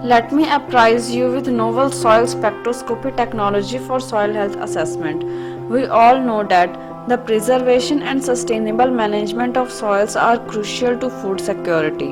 Let me apprise you with novel soil spectroscopy technology for soil health assessment. We all know that the preservation and sustainable management of soils are crucial to food security.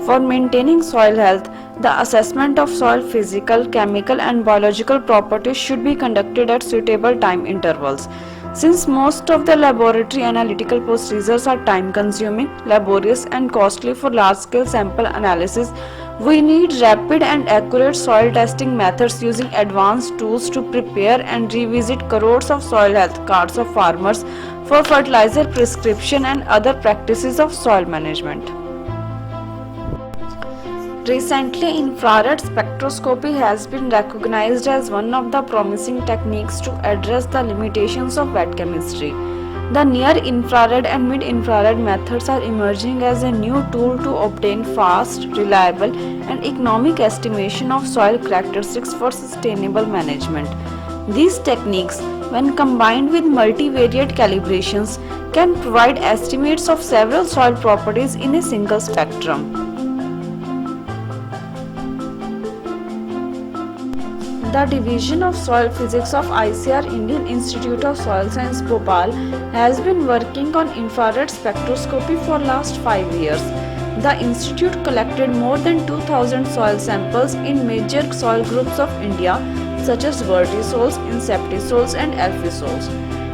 For maintaining soil health, the assessment of soil physical, chemical, and biological properties should be conducted at suitable time intervals. Since most of the laboratory analytical procedures are time consuming, laborious, and costly for large scale sample analysis, we need rapid and accurate soil testing methods using advanced tools to prepare and revisit crores of soil health cards of farmers for fertilizer prescription and other practices of soil management. Recently, infrared spectroscopy has been recognized as one of the promising techniques to address the limitations of wet chemistry. The near-infrared and mid-infrared methods are emerging as a new tool to obtain fast, reliable, and economic estimation of soil characteristics for sustainable management. These techniques, when combined with multivariate calibrations, can provide estimates of several soil properties in a single spectrum. The Division of Soil Physics of ICAR Indian Institute of Soil Science Bhopal has been working on infrared spectroscopy for last 5 years. The institute collected more than 2000 soil samples in major soil groups of India such as vertisols, inceptisols and alphisols.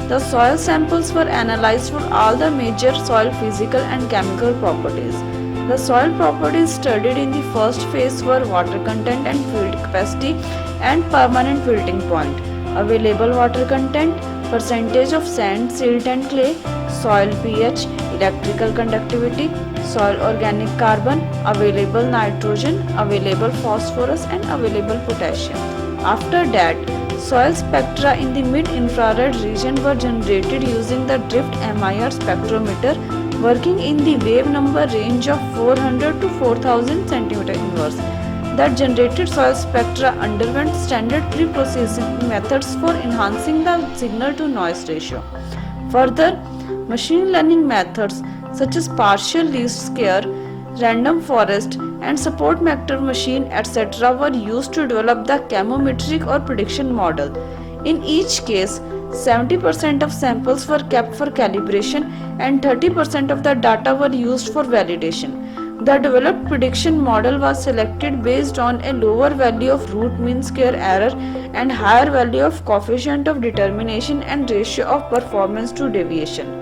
The soil samples were analyzed for all the major soil physical and chemical properties. The soil properties studied in the first phase were water content and field capacity and permanent wilting point, available water content, percentage of sand, silt and clay, soil pH, electrical conductivity, soil organic carbon, available nitrogen, available phosphorus and available potassium. After that, soil spectra in the mid-infrared region were generated using the Drift MIR spectrometer working in the wave number range of 400 to 4000 cm inverse. The generated soil spectra underwent standard pre-processing methods for enhancing the signal to noise ratio. Further, machine learning methods such as partial least square, random forest and support vector machine etc. were used to develop the chemometric or prediction model. In each case, 70% of samples were kept for calibration and 30% of the data were used for validation. The developed prediction model was selected based on a lower value of root mean square error and higher value of coefficient of determination and ratio of performance to deviation.